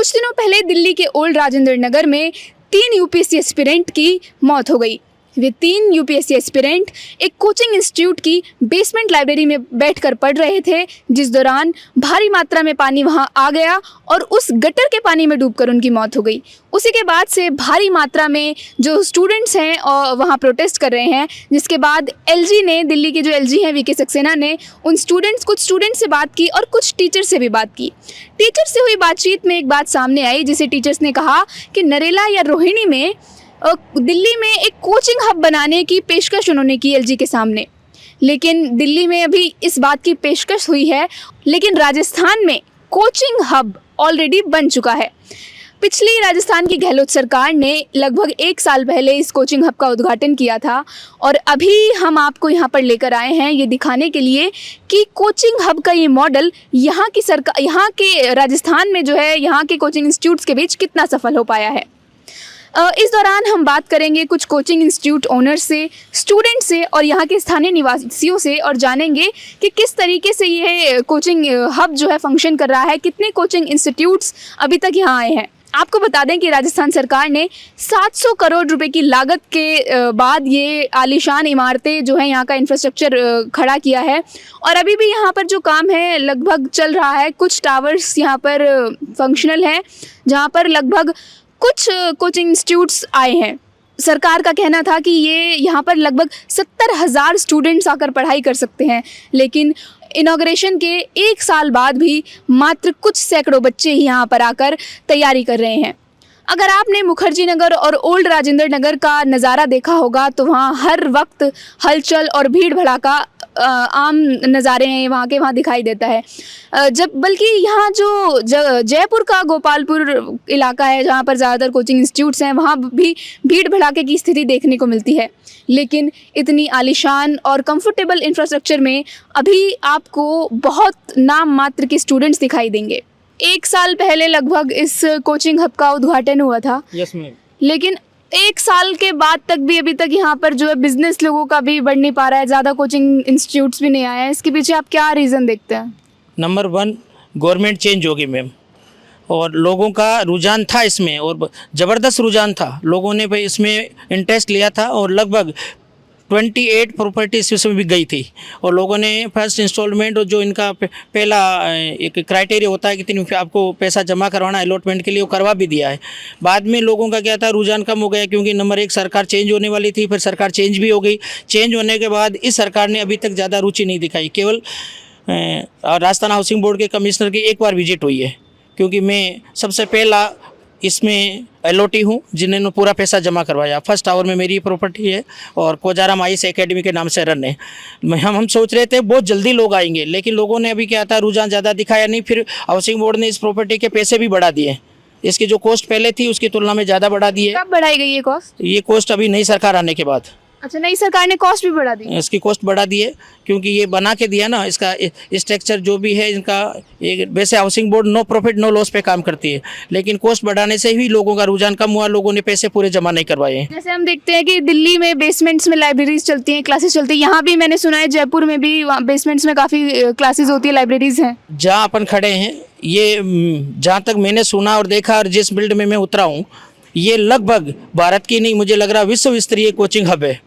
कुछ दिनों पहले दिल्ली के ओल्ड राजेंद्र नगर में 3 यूपीएससी एस्पिरेंट की मौत हो गई। वे 3 यूपीएससी एस्पिरेंट एक कोचिंग इंस्टीट्यूट की बेसमेंट लाइब्रेरी में बैठकर पढ़ रहे थे, जिस दौरान भारी मात्रा में पानी वहां आ गया और उस गटर के पानी में डूबकर उनकी मौत हो गई। उसी के बाद से भारी मात्रा में जो स्टूडेंट्स हैं और वहाँ प्रोटेस्ट कर रहे हैं, जिसके बाद एलजी ने, दिल्ली के जो एलजी हैं वीके सक्सेना ने उन कुछ स्टूडेंट्स से बात की और कुछ टीचर से भी बात की। टीचर से हुई बातचीत में एक बात सामने आई, जिसे टीचर्स ने कहा कि नरेला या रोहिणी में दिल्ली में एक कोचिंग हब बनाने की पेशकश उन्होंने की एलजी के सामने, लेकिन दिल्ली में अभी इस बात की पेशकश हुई है, लेकिन राजस्थान में कोचिंग हब ऑलरेडी बन चुका है। पिछली राजस्थान की गहलोत सरकार ने लगभग 1 साल पहले इस कोचिंग हब का उद्घाटन किया था और अभी हम आपको यहाँ पर लेकर आए हैं ये दिखाने के लिए कि कोचिंग हब का ये मॉडल यहाँ के राजस्थान में जो है, यहाँ के कोचिंग इंस्टीट्यूट्स के बीच कितना सफल हो पाया है। इस दौरान हम बात करेंगे कुछ कोचिंग इंस्टीट्यूट ओनर्स से, स्टूडेंट से और यहाँ के स्थानीय निवासियों से और जानेंगे कि किस तरीके से ये कोचिंग हब जो है फंक्शन कर रहा है, कितने कोचिंग इंस्टीट्यूट्स अभी तक यहाँ आए हैं। आपको बता दें कि राजस्थान सरकार ने 700 करोड़ रुपए की लागत के बाद ये आलीशान इमारतें जो है, यहाँ का इंफ्रास्ट्रक्चर खड़ा किया है और अभी भी यहाँ पर जो काम है लगभग चल रहा है। कुछ टावर्स यहाँ पर फंक्शनल हैं, जहाँ पर लगभग कुछ कोचिंग इंस्टीट्यूट्स आए हैं। सरकार का कहना था कि ये यहाँ पर लगभग 70,000 स्टूडेंट्स आकर पढ़ाई कर सकते हैं, लेकिन इनॉग्रेशन के 1 साल बाद भी मात्र कुछ सैकड़ों बच्चे ही यहाँ पर आकर तैयारी कर रहे हैं। अगर आपने मुखर्जी नगर और ओल्ड राजेंद्र नगर का नज़ारा देखा होगा तो वहाँ हर वक्त हलचल और भीड़ भड़ाका आम नज़ारे हैं वहाँ दिखाई देता है। बल्कि यहाँ जो जयपुर का गोपालपुर इलाका है, जहाँ पर ज़्यादातर कोचिंग इंस्टीट्यूट्स हैं, वहाँ भी भीड़ भड़ाके की स्थिति देखने को मिलती है, लेकिन इतनी आलीशान और कंफर्टेबल इंफ्रास्ट्रक्चर में अभी आपको बहुत नाम मात्र के स्टूडेंट्स दिखाई देंगे। 1 साल पहले लगभग इस कोचिंग हब का उद्घाटन हुआ था। Yes ma'am. लेकिन 1 साल के बाद तक भी अभी तक यहाँ पर जो है बिजनेस लोगों का भी बढ़ नहीं पा रहा है, ज़्यादा कोचिंग इंस्टीट्यूट्स भी नहीं आए हैं। इसके पीछे आप क्या रीज़न देखते हैं? नंबर 1, गवर्नमेंट चेंज होगी मैम, और लोगों का रुझान था इसमें और ज़बरदस्त रुझान था। लोगों ने भाई इसमें इंटरेस्ट लिया था और लगभग 28 प्रॉपर्टीज इसमें भी गई थी और लोगों ने फर्स्ट इंस्टॉलमेंट और जो इनका पहला एक क्राइटेरिया होता है कि आपको पैसा जमा करवाना अलॉटमेंट के लिए, वो करवा भी दिया है। बाद में लोगों का क्या था, रुझान कम हो गया क्योंकि नंबर 1 सरकार चेंज होने वाली थी, फिर सरकार चेंज भी हो गई। चेंज होने के बाद इस सरकार ने अभी तक ज़्यादा रुचि नहीं दिखाई। केवल राजस्थान हाउसिंग बोर्ड के कमिश्नर की एक बार विजिट हुई है, क्योंकि मैं सबसे पहला इसमें अलॉटी हूँ जिन्होंने पूरा पैसा जमा करवाया। फर्स्ट टावर में मेरी प्रॉपर्टी है और कोजाराम आईएएस एकेडमी के नाम से रन है। हम सोच रहे थे बहुत जल्दी लोग आएंगे, लेकिन लोगों ने अभी क्या था, रुझान ज़्यादा दिखाया नहीं। फिर हाउसिंग बोर्ड ने इस प्रॉपर्टी के पैसे भी बढ़ा दिए, इसकी जो कॉस्ट पहले थी उसकी तुलना में ज़्यादा बढ़ा दी है। कब बढ़ाई गई ये कॉस्ट? ये कॉस्ट अभी नई सरकार आने के बाद। अच्छा, नई सरकार ने कॉस्ट भी बढ़ा दी? इसकी कॉस्ट बढ़ा दी है क्योंकि ये बना के दिया ना, इसका स्ट्रक्चर जो भी है इनका, ये वैसे housing board no profit no loss पे काम करती है, लेकिन कॉस्ट बढ़ाने से ही लोगों का रुझान कम हुआ, लोगों ने पैसे पूरे जमा नहीं करवाए हैं। जैसे हम देखते हैं कि दिल्ली में बेसमेंट्स में लाइब्रेरीज चलती हैं, क्लासेस चलती हैं, यहाँ भी मैंने सुना है जयपुर में भी बेसमेंट्स में काफ़ी क्लासेस होती है, लाइब्रेरीज हैं। जहाँ अपन खड़े हैं, ये जहाँ तक मैंने सुना और देखा और जिस बिल्ड में मैं उतरा हूँ, ये लगभग भारत की नहीं, मुझे लग रहा विश्व स्तरीय कोचिंग हब है,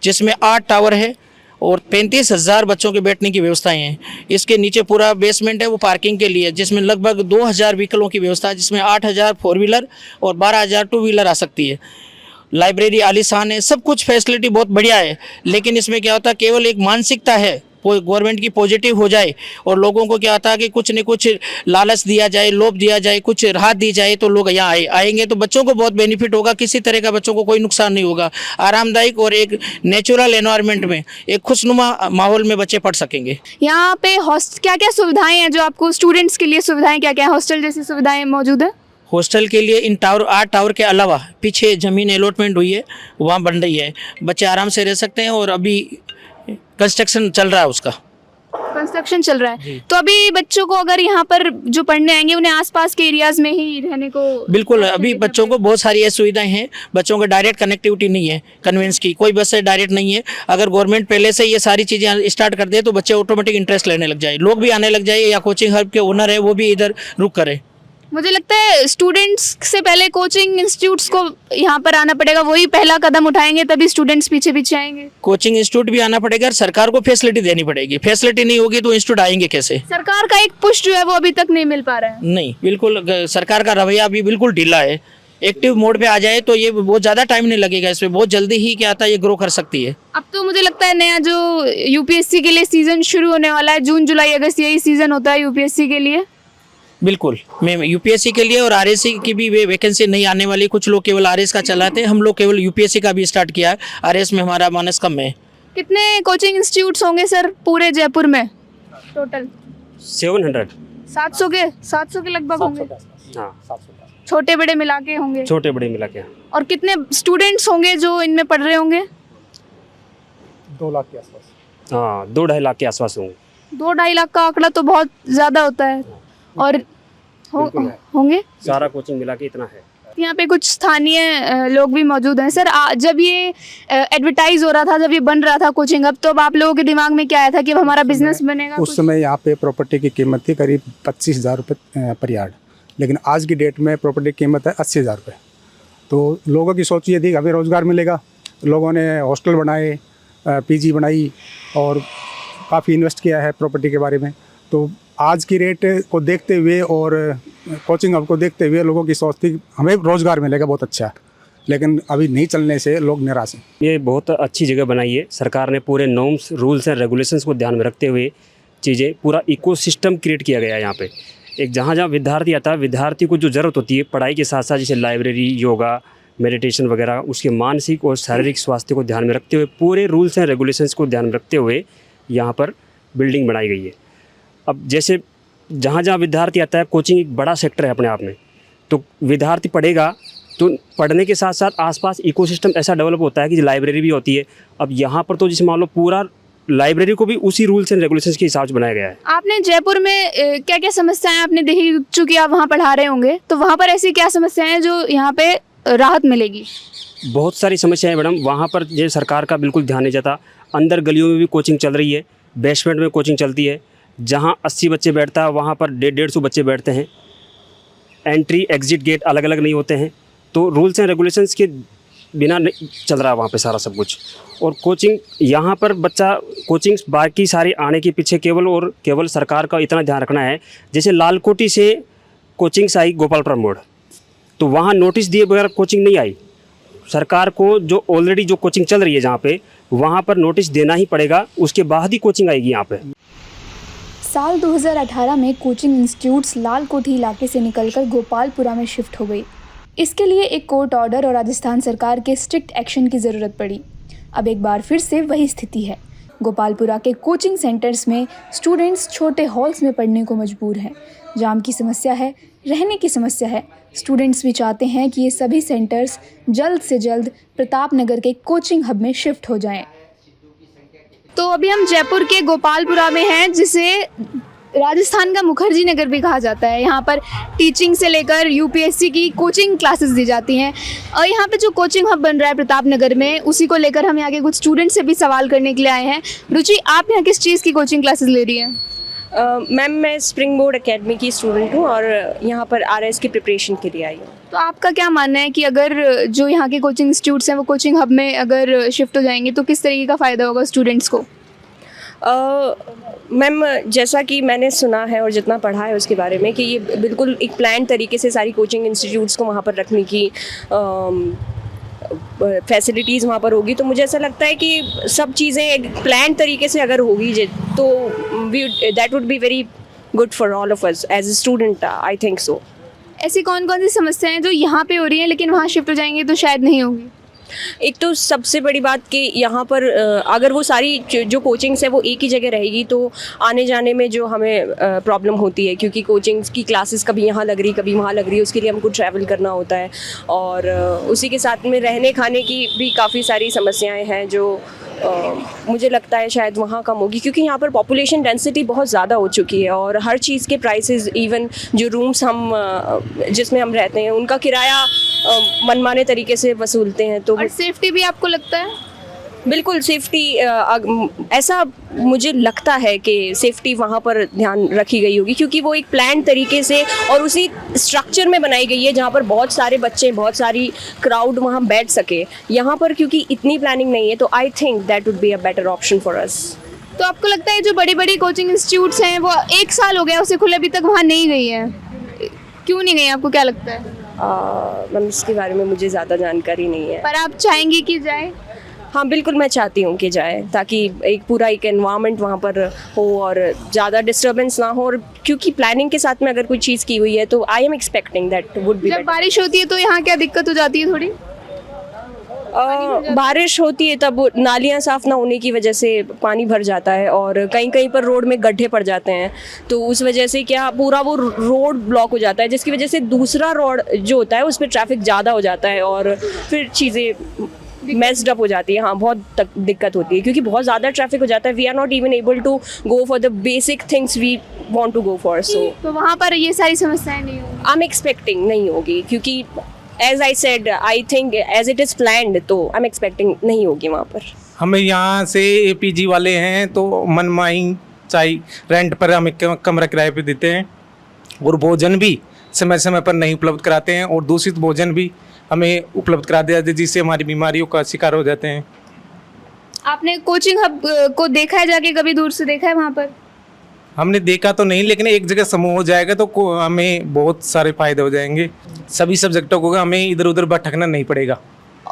जिसमें 8 टावर है और 35,000 बच्चों के बैठने की व्यवस्थाएं हैं। इसके नीचे पूरा बेसमेंट है वो पार्किंग के लिए, जिसमें लगभग 2,000 व्हीकलों की व्यवस्था है, जिसमें 8,000 4 व्हीलर और 12,000 2 व्हीलर आ सकती है। लाइब्रेरी आलीशान है, सब कुछ फैसिलिटी बहुत बढ़िया है, लेकिन इसमें क्या होता है, केवल एक मानसिकता है गवर्नमेंट की पॉजिटिव हो जाए और लोगों को क्या होता है कि कुछ न कुछ लालच दिया जाए, लोभ दिया जाए, कुछ राहत दी जाए तो लोग यहाँ आएंगे, तो बच्चों को बहुत बेनिफिट होगा। किसी तरह का बच्चों को कोई नुकसान नहीं होगा। आरामदायक और एक नेचुरल एनवायरनमेंट में एक खुशनुमा माहौल में बच्चे पढ़ सकेंगे। यहाँ पे क्या क्या सुविधाएं हैं जो आपको स्टूडेंट्स के लिए सुविधाएं क्या क्या, हॉस्टल जैसी सुविधाएं मौजूद है? हॉस्टल के लिए इन 8 टावर के अलावा पीछे ज़मीन अलॉटमेंट हुई है, वहाँ बन रही है, बच्चे आराम से रह सकते हैं और अभी कंस्ट्रक्शन चल रहा है, उसका कंस्ट्रक्शन चल रहा है। तो अभी बच्चों को अगर यहाँ पर जो पढ़ने आएंगे उन्हें आसपास के एरियाज में ही रहने को? बिल्कुल, अभी बच्चों को बहुत सारी ऐसी सुविधाएं हैं। बच्चों को डायरेक्ट कनेक्टिविटी नहीं है, कन्वेंस की कोई बस से डायरेक्ट नहीं है। अगर गवर्नमेंट पहले से ये सारी चीज़ें स्टार्ट कर दे तो बच्चे ऑटोमेटिक इंटरेस्ट लेने लग जाए, लोग भी आने लग जाए, या कोचिंग हब के ओनर है वो भी इधर रुक करे। मुझे लगता है स्टूडेंट्स से पहले कोचिंग इंस्टीट्यूट्स को यहाँ पर आना पड़ेगा, वही पहला कदम उठाएंगे तभी स्टूडेंट्स पीछे पीछे आएंगे। कोचिंग इंस्टीट्यूट भी आना पड़ेगा और सरकार को फैसिलिटी देनी पड़ेगी। फैसिलिटी नहीं होगी तो इंस्टीट्यूट आएंगे कैसे? सरकार का एक पुश जो है वो अभी तक नहीं मिल पा रहा है। नहीं, बिल्कुल सरकार का रवैया अभी बिल्कुल ढीला है। एक्टिव मोड पे आ जाए तो ये बहुत ज़्यादा टाइम नहीं लगेगा, इसमें बहुत जल्दी ही क्या आता है ये ग्रो कर सकती है। अब तो मुझे लगता है नया जो यूपीएससी के लिए सीजन शुरू होने वाला है, जून जुलाई अगस्त यही सीजन होता है यूपीएससी के लिए। बिल्कुल, मैं यूपीएससी के लिए और आरएससी की भी वैकेंसी नहीं आने वाली। कुछ लोग केवल आरएस का चलाते हैं, हम लोग केवल यूपीएससी का भी स्टार्ट किया है। आरएस में हमारा मानस कम है। कितने कोचिंग इंस्टीट्यूट्स होंगे सर पूरे जयपुर में टोटल? 700। 700 के लगभग होंगे। हाँ 700 छोटे बड़े मिला के होंगे। छोटे बड़े मिला के। और कितने स्टूडेंट्स होंगे जो इनमें पढ़ रहे होंगे? 2 लाख के आसपास। हाँ 2-2.5 लाख के आसपास होंगे। 2-2.5 लाख का आंकड़ा तो बहुत ज़्यादा होता है। और होंगे सारा कोचिंग मिला के इतना है। यहाँ पे कुछ स्थानीय लोग भी मौजूद हैं। सर जब ये एडवर्टाइज हो रहा था, जब ये बन रहा था कोचिंग हब, तो अब आप लोगों के दिमाग में क्या आया था कि अब हमारा बिजनेस बनेगा? उस समय यहाँ पे प्रॉपर्टी की कीमत थी करीब 25,000 रुपये पर यार्ड, लेकिन आज की डेट में प्रॉपर्टी की कीमत है 80,000 रुपये। तो लोगों की सोच ये थी कि हमें रोज़गार मिलेगा। लोगों ने हॉस्टल बनाए, पीजी बनाई और काफ़ी इन्वेस्ट किया है प्रॉपर्टी के बारे में। तो आज की रेट को देखते हुए और कोचिंग हब को देखते हुए लोगों की सोच थी हमें रोज़गार मिलेगा बहुत अच्छा, लेकिन अभी नहीं चलने से लोग निराश हैं। ये बहुत अच्छी जगह बनाई है सरकार ने। पूरे नॉर्म्स, रूल्स एंड रेगुलेशंस को ध्यान में रखते हुए चीज़ें, पूरा इकोसिस्टम क्रिएट किया गया है यहाँ पे। एक जहाँ विद्यार्थी आता है, विद्यार्थी को जो ज़रूरत होती है पढ़ाई के साथ साथ, जैसे लाइब्रेरी, योगा, मेडिटेशन वगैरह, उसके मानसिक और शारीरिक स्वास्थ्य को ध्यान में रखते हुए, पूरे रूल्स एंड रेगुलेशंस को ध्यान में रखते हुए यहाँ पर बिल्डिंग बनाई गई है। अब जैसे जहाँ विद्यार्थी आता है, कोचिंग एक बड़ा सेक्टर है अपने आप में। तो विद्यार्थी पढ़ेगा तो पढ़ने के साथ साथ आसपास इकोसिस्टम ऐसा डेवलप होता है कि लाइब्रेरी भी होती है। अब यहाँ पर तो जैसे मान लो पूरा लाइब्रेरी को भी उसी रूल्स एंड रेगुलेशंस के हिसाब से बनाया गया है। आपने जयपुर में क्या क्या समस्याएं आपने देखी, चूँकि आप वहाँ पढ़ा रहे होंगे, तो वहाँ पर ऐसी क्या समस्याएं हैं जो यहाँ पे राहत मिलेगी? बहुत सारी समस्याएं मैडम। वहाँ पर जो सरकार का बिल्कुल ध्यान नहीं जाता। अंदर गलियों में भी कोचिंग चल रही है, बेसमेंट में कोचिंग चलती है। जहाँ 80 बच्चे बैठता है वहाँ पर 150 बच्चे बैठते हैं। एंट्री एग्जिट गेट अलग अलग नहीं होते हैं। तो रूल्स एंड रेगुलेशंस के बिना नहीं चल रहा है वहाँ पे सारा सब कुछ। और कोचिंग यहाँ पर बच्चा कोचिंग बाकी सारी आने के पीछे केवल सरकार का इतना ध्यान रखना है। जैसे लालकोटी से कोचिंग्स आई गोपालपुरम मोड़, तो वहाँ नोटिस दिए बगैर कोचिंग नहीं आई। सरकार को जो ऑलरेडी जो कोचिंग चल रही है जहाँ पे, वहाँ पर नोटिस देना ही पड़ेगा, उसके बाद ही कोचिंग आएगी यहाँ पे। साल 2018 में कोचिंग इंस्टीट्यूट्स लालकोठी इलाके से निकलकर गोपालपुरा में शिफ्ट हो गई। इसके लिए एक कोर्ट ऑर्डर और राजस्थान सरकार के स्ट्रिक्ट एक्शन की ज़रूरत पड़ी। अब एक बार फिर से वही स्थिति है। गोपालपुरा के कोचिंग सेंटर्स में स्टूडेंट्स छोटे हॉल्स में पढ़ने को मजबूर हैं। जाम की समस्या है, रहने की समस्या है। स्टूडेंट्स भी चाहते हैं कि ये सभी सेंटर्स जल्द से जल्द प्रताप नगर के कोचिंग हब में शिफ्ट हो जाएं। तो अभी हम जयपुर के गोपालपुरा में हैं, जिसे राजस्थान का मुखर्जी नगर भी कहा जाता है। यहाँ पर टीचिंग से लेकर यूपीएससी की कोचिंग क्लासेस दी जाती हैं। और यहाँ पे जो कोचिंग हब बन रहा है प्रताप नगर में, उसी को लेकर हम यहाँ के कुछ स्टूडेंट से भी सवाल करने के लिए आए हैं। रुचि, आप यहाँ किस चीज़ की कोचिंग क्लासेस ले रही हैं? मैम मैं स्प्रिंग बोर्ड एकेडमी की स्टूडेंट हूँ और यहाँ पर आरएस की प्रिपरेशन के लिए आई हूँ। तो आपका क्या मानना है कि अगर जो यहाँ के कोचिंग इंस्टीट्यूट्स हैं वो कोचिंग हब में अगर शिफ्ट हो जाएंगे तो किस तरीके का फ़ायदा होगा स्टूडेंट्स को? मैम जैसा कि मैंने सुना है और जितना पढ़ा है उसके बारे में कि ये बिल्कुल एक प्लान तरीके से सारी कोचिंग इंस्टीट्यूट्स को वहाँ पर रखने की फैसिलिटीज़ वहाँ पर होगी। तो मुझे ऐसा लगता है कि सब चीज़ें एक प्लान तरीके से अगर होगी तो that would be very good for all of us as a student, I think so. ऐसी कौन कौन सी समस्याएं जो यहाँ पे हो रही हैं लेकिन वहाँ शिफ्ट हो जाएंगे तो शायद नहीं होगी? एक तो सबसे बड़ी बात कि यहाँ पर अगर वो सारी जो कोचिंग्स है वो एक ही जगह रहेगी तो आने जाने में जो हमें प्रॉब्लम होती है, क्योंकि कोचिंग्स की क्लासेस कभी यहाँ लग रही कभी वहाँ लग रही है, उसके लिए हमको ट्रैवल करना होता है। और उसी के साथ में रहने खाने की भी काफ़ी सारी समस्याएं हैं जो मुझे लगता है शायद वहाँ कम होगी, क्योंकि यहाँ पर पॉपुलेशन डेंसिटी बहुत ज़्यादा हो चुकी है और हर चीज़ के प्राइसेस, इवन जो रूम्स हम जिसमें हम रहते हैं उनका किराया मनमाने तरीके से वसूलते हैं। तो और सेफ्टी भी आपको लगता है? बिल्कुल सेफ्टी ऐसा मुझे लगता है कि सेफ्टी वहाँ पर ध्यान रखी गई होगी, क्योंकि वो एक प्लान तरीके से और उसी स्ट्रक्चर में बनाई गई है जहाँ पर बहुत सारे बच्चे, बहुत सारी क्राउड वहाँ बैठ सके। यहाँ पर क्योंकि इतनी प्लानिंग नहीं है, तो I think that would be a better option for us. तो आपको लगता है जो बड़ी बड़ी कोचिंग इंस्टीट्यूट्स हैं वो 1 साल हो गया उसे खुले, अभी तक वहाँ नहीं गई है, क्यों नहीं गई, आपको क्या लगता है? मैम इसके बारे में मुझे ज़्यादा जानकारी नहीं है, पर आप चाहेंगी कि जाए? हाँ बिल्कुल मैं चाहती हूँ कि जाए, ताकि एक पूरा एक एनवायरनमेंट वहाँ पर हो और ज़्यादा डिस्टर्बेंस ना हो। और क्योंकि प्लानिंग के साथ में अगर कोई चीज़ की हुई है तो I am expecting that would B. जब बारिश होती है तो यहाँ क्या दिक्कत हो जाती है थोड़ी? बारिश होती है तब नालियाँ साफ़ ना होने की वजह से पानी भर जाता है और कहीं कहीं पर रोड में गड्ढे पड़ जाते हैं, तो उस वजह से क्या पूरा वो रोड ब्लॉक हो जाता है, जिसकी वजह से दूसरा रोड जो होता है उस पर ट्रैफिक ज़्यादा हो जाता है और फिर चीज़ें मेस्ड अप हो जाती है। हाँ बहुत दिक्कत होती है क्योंकि बहुत ज़्यादा ट्रैफिक हो जाता है। We are not even able to go for the basic things we want to go for. So तो वहाँ पर ये सारी समस्याएं नहीं होंगी? आई एम एक्सपेक्टिंग नहीं होगी, क्योंकि as I said I think as it is planned, तो आई एम एक्सपेक्टिंग नहीं होगी वहाँ पर। हमें यहाँ से APG वाले हैं तो मनमाही चाय रेंट पर हमें कमरा किराए पे देते हैं और भोजन भी समय समय पर नहीं उपलब्ध कराते हैं और दूषित भोजन भी हमें उपलब्ध करा दिया जाता है, जिससे हमारी बीमारियों का शिकार हो जाते हैं। आपने कोचिंग हब को देखा है, जाके कभी दूर से देखा है वहाँ पर? हमने देखा तो नहीं, लेकिन एक जगह समूह हो जाएगा तो हमें बहुत सारे फायदे हो जाएंगे। सभी सब्जेक्टों को हमें इधर उधर भटकना नहीं पड़ेगा।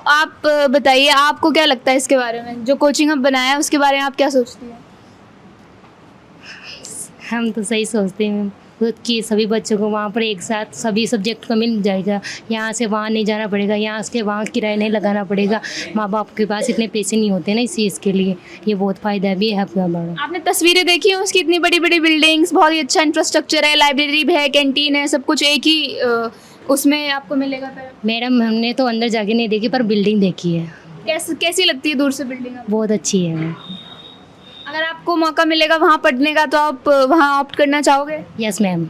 आप बताइए, आपको क्या लगता है इसके बारे में, जो कोचिंग हब बनाया है उसके बारे में आप क्या सोचती हैं? हम तो सही सोचते हैं खुद कि सभी बच्चों को वहाँ पर एक साथ सभी सब्जेक्ट का मिल जाएगा, यहाँ से वहाँ नहीं जाना पड़ेगा, यहाँ से वहाँ किराया नहीं लगाना पड़ेगा, माँ बाप के पास इतने पैसे नहीं होते ना इस चीज़ के लिए। ये बहुत फ़ायदा भी है हमारा। आपने तस्वीरें देखी हैं उसकी, इतनी बड़ी बड़ी बिल्डिंग्स, बहुत ही अच्छा इंफ्रास्ट्रक्चर है, लाइब्रेरी भी है, कैंटीन है, सब कुछ एक ही उसमें आपको मिलेगा। मैडम हमने तो अंदर जाके नहीं देखी पर बिल्डिंग देखी है। कैसी लगती है दूर से बिल्डिंग? बहुत अच्छी है। अगर आपको मौका मिलेगा वहाँ पढ़ने का तो आप वहाँ ऑप्ट करना चाहोगे? Yes ma'am.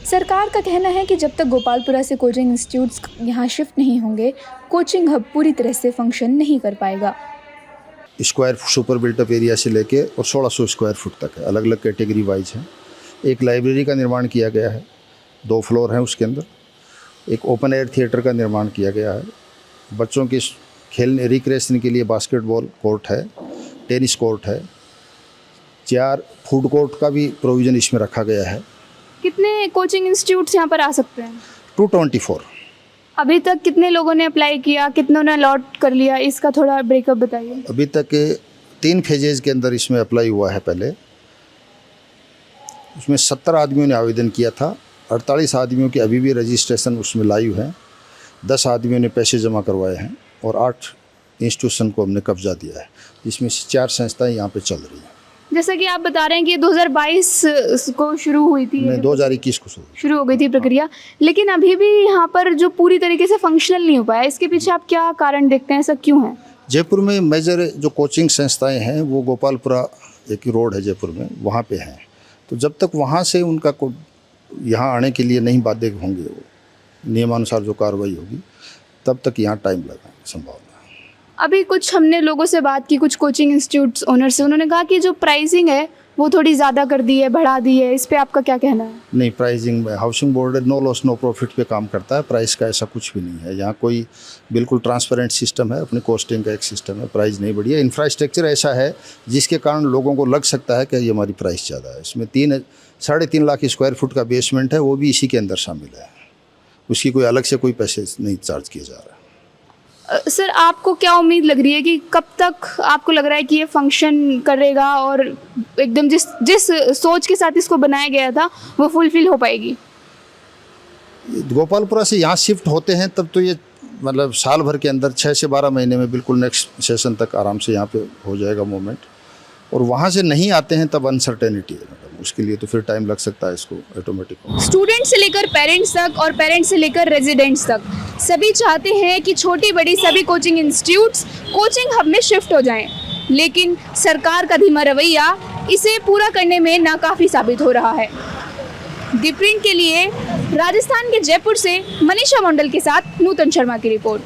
सरकार का कहना है कि जब तक गोपालपुरा से कोचिंग इंस्टीट्यूट्स यहाँ शिफ्ट नहीं होंगे, कोचिंग हब पूरी तरह से फंक्शन नहीं कर पाएगा। स्क्वायर सुपर बिल्टअप एरिया से लेके और 1600 स्क्वायर फुट तक है, अलग अलग कैटेगरी वाइज है। एक लाइब्रेरी का निर्माण किया गया है, 2 फ्लोर हैं उसके अंदर। एक ओपन एयर थिएटर का निर्माण किया गया है। बच्चों के खेलने रिक्रिएशन के लिए बास्केटबॉल कोर्ट है, टेनिस कोर्ट है। 4 फूड कोर्ट का भी प्रोविज़न इसमें रखा गया है। कितने कोचिंग इंस्टीट्यूट्स यहाँ पर आ सकते हैं? 224। अभी तक कितने लोगों ने अप्लाई किया, कितनों ने अलॉट कर लिया, इसका थोड़ा ब्रेकअप बताइए। अभी तक 3 फेजेज़ के अंदर इसमें अप्लाई हुआ है। पहले उसमें 70 आदमियों ने आवेदन किया था, 48 आदमियों के अभी भी रजिस्ट्रेशन उसमें लाइव है, 10 आदमियों ने पैसे जमा करवाए हैं और 8 इंस्टीट्यूशन को हमने कब्जा दिया है, जिसमें से 4 संस्थाएं यहाँ पे चल रही हैं। जैसा कि आप बता रहे हैं कि 2022 को शुरू हुई थी, 2021 को शुरू हो गई थी प्रक्रिया, लेकिन अभी भी यहाँ पर जो पूरी तरीके से फंक्शनल नहीं हो पाया, इसके पीछे आप क्या कारण देखते हैं, ऐसा क्यों है? जयपुर में मेजर जो कोचिंग संस्थाएं हैं वो गोपालपुरा एक रोड है जयपुर में, वहाँ पे हैं। तो जब तक वहाँ से उनका यहाँ आने के लिए नहीं बाध्य होंगे, वो नियमानुसार जो कार्रवाई होगी, तब तक यहाँ टाइम लगेगा संभावना। अभी कुछ हमने लोगों से बात की, कुछ कोचिंग इंस्टीट्यूट्स ओनर से, उन्होंने कहा कि जो प्राइसिंग है वो थोड़ी ज़्यादा कर दी है, बढ़ा दी है। इस पे आपका क्या कहना है? नहीं, प्राइसिंग में housing board no loss no profit पे काम करता है। प्राइस का ऐसा कुछ भी नहीं है। यहाँ कोई बिल्कुल ट्रांसपेरेंट सिस्टम है, अपनी कॉस्टिंग का एक सिस्टम है, प्राइस नहीं बढ़ी है। इंफ्रास्ट्रक्चर ऐसा है जिसके कारण लोगों को लग सकता है कि ये हमारी प्राइस ज़्यादा है। इसमें 3-3.5 लाख स्क्वायर फुट का बेसमेंट है, वो भी इसी के अंदर शामिल है। उसकी कोई अलग से कोई पैसे नहीं चार्ज किया जा रहा है। सर, आपको क्या उम्मीद लग रही है कि कब तक आपको लग रहा है कि ये फंक्शन करेगा और एकदम जिस सोच के साथ इसको बनाया गया था वो फुलफिल हो पाएगी? गोपालपुरा से यहाँ शिफ्ट होते हैं तब तो ये मतलब साल भर के अंदर 6 से 12 महीने में बिल्कुल नेक्स्ट सेशन तक आराम से यहाँ पे हो जाएगा मूवमेंट। और वहाँ से नहीं आते हैं तब अनसर्टेनिटी है, मतलब उसके लिए तो फिर टाइम लग सकता है इसको ऑटोमेटिक। स्टूडेंट से लेकर पेरेंट्स तक और पेरेंट्स से लेकर रेजिडेंट्स तक सभी चाहते हैं कि छोटी बड़ी सभी कोचिंग इंस्टीट्यूट्स कोचिंग हब में शिफ्ट हो जाएं, लेकिन सरकार का धीमा रवैया इसे पूरा करने में नाकाफी साबित हो रहा है। दीप्रिंट के लिए राजस्थान के जयपुर से मनीषा मंडल के साथ नूतन शर्मा की रिपोर्ट।